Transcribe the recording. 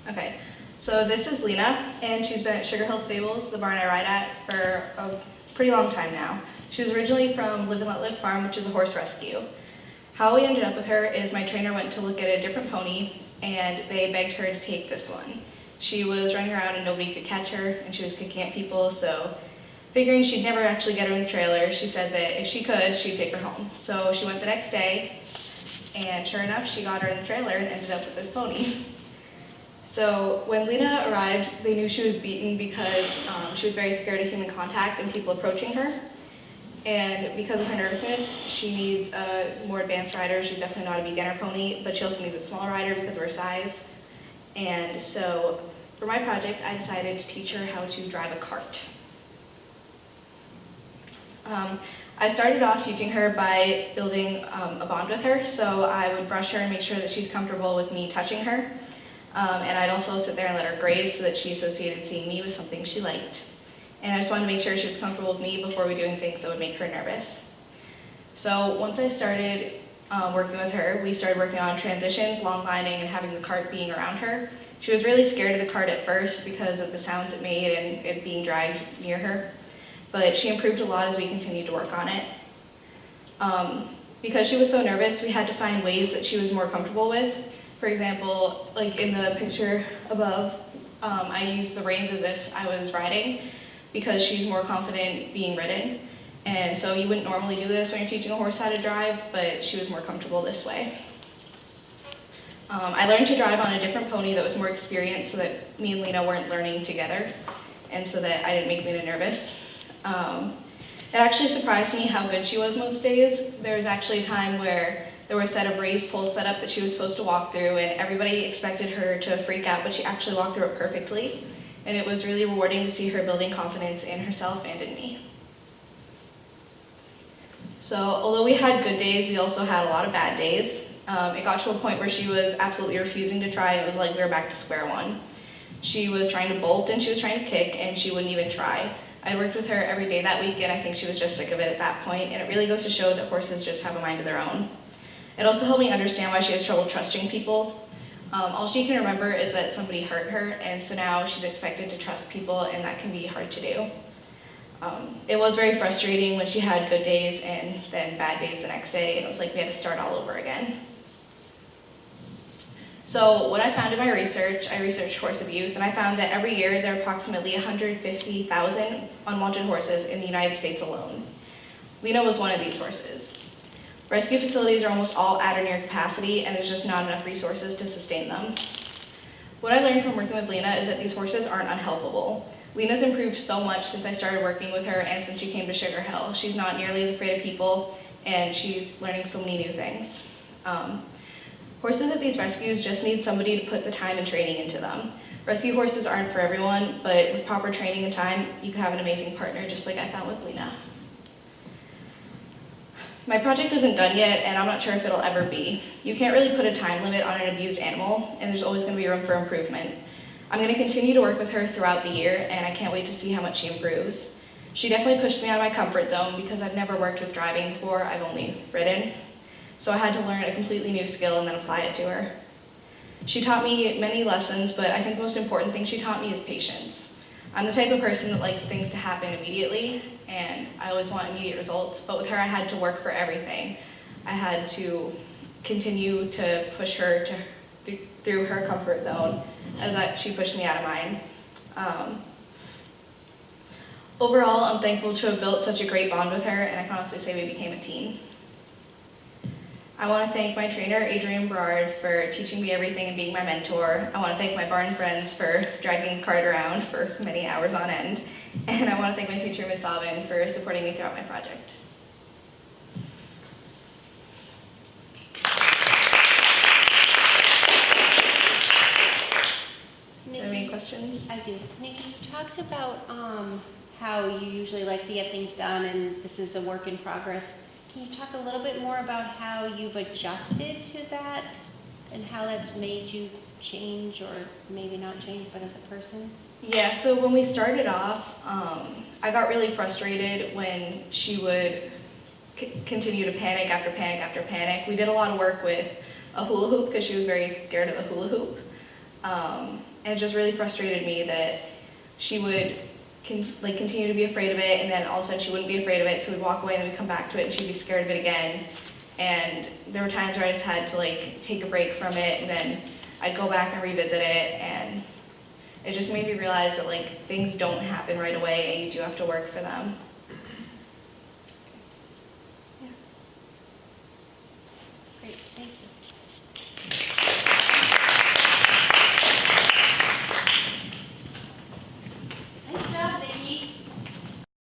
Okay, so this is Lena, and she's been at Sugar Hill Stables, the barn I ride at, for a pretty long time now. She was originally from Live and Let Live Farm, which is a horse rescue. How we ended up with her is my trainer went to look at a different pony, and they begged her to take this one. She was running around and nobody could catch her, and she was kicking at people, so figuring she'd never actually get her in the trailer, she said that if she could, she'd take her home. So she went the next day, and sure enough, she got her in the trailer and ended up with this pony. So when Lena arrived, they knew she was beaten because she was very scared of human contact and people approaching her. And because of her nervousness, she needs a more advanced rider. She's definitely not a beginner pony, but she also needs a small rider because of her size. And so for my project, I decided to teach her how to drive a cart. I started off teaching her by building a bond with her. So I would brush her and make sure that she's comfortable with me touching her. And I'd also sit there and let her graze so that she associated seeing me with something she liked. And I just wanted to make sure she was comfortable with me before we were doing things that would make her nervous. So once I started working with her, we started working on transitions, long lining, and having the cart being around her. She was really scared of the cart at first because of the sounds it made and it being dragged near her. But she improved a lot as we continued to work on it. Because she was so nervous, we had to find ways that she was more comfortable with. For example, like in the picture above, I used the reins as if I was riding because she's more confident being ridden. And so you wouldn't normally do this when you're teaching a horse how to drive, but she was more comfortable this way. I learned to drive on a different pony that was more experienced so that me and Lena weren't learning together and so that I didn't make Lena nervous. It actually surprised me how good she was most days. There was actually a time where there were a set of raised poles set up that she was supposed to walk through, and everybody expected her to freak out, but she actually walked through it perfectly. And it was really rewarding to see her building confidence in herself and in me. So although we had good days, we also had a lot of bad days. It got to a point where she was absolutely refusing to try, and it was like we were back to square one. She was trying to bolt and she was trying to kick, and she wouldn't even try. I worked with her every day that week, and I think she was just sick of it at that point, and it really goes to show that horses just have a mind of their own. It also helped me understand why she has trouble trusting people. All she can remember is that somebody hurt her, and so now she's expected to trust people, and that can be hard to do. It was very frustrating when she had good days and then bad days the next day, and it was like we had to start all over again. So what I found in my research, I researched horse abuse, and I found that every year there are approximately 150,000 unwanted horses in the United States alone. Lena was one of these horses. Rescue facilities are almost all at or near capacity, and there's just not enough resources to sustain them. What I learned from working with Lena is that these horses aren't unhelpable. Lena's improved so much since I started working with her and since she came to Sugar Hill. She's not nearly as afraid of people, and she's learning so many new things. Horses at these rescues just need somebody to put the time and training into them. Rescue horses aren't for everyone, but with proper training and time, you can have an amazing partner, just like I found with Lena. My project isn't done yet, and I'm not sure if it'll ever be. You can't really put a time limit on an abused animal, and there's always going to be room for improvement. I'm going to continue to work with her throughout the year, and I can't wait to see how much she improves. She definitely pushed me out of my comfort zone because I've never worked with driving before, I've only ridden. So I had to learn a completely new skill and then apply it to her. She taught me many lessons, but I think the most important thing she taught me is patience. I'm the type of person that likes things to happen immediately, and I always want immediate results, but with her I had to work for everything. I had to continue to push her through her comfort zone as she pushed me out of mine. Overall, I'm thankful to have built such a great bond with her, and I can honestly say we became a team. I want to thank my trainer, Adrienne Berard, for teaching me everything and being my mentor. I want to thank my barn friends for dragging the cart around for many hours on end. And I want to thank my teacher, Ms. Alvin, for supporting me throughout my project. Do you have any questions? I do. Nikki, you talked about how you usually like to get things done and this is a work in progress. Can you talk a little bit more about how you've adjusted to that and how that's made you change, or maybe not change, but as a person? Yeah, so when we started off, I got really frustrated when she would continue to panic after panic after panic. We did a lot of work with a hula hoop because she was very scared of the hula hoop. And it just really frustrated me that she would continue to be afraid of it, and then all of a sudden she wouldn't be afraid of it, so we'd walk away and we'd come back to it and she'd be scared of it again. And there were times where I just had to take a break from it, and then I'd go back and revisit it, and it just made me realize that things don't happen right away and you do have to work for them. Great, thank you.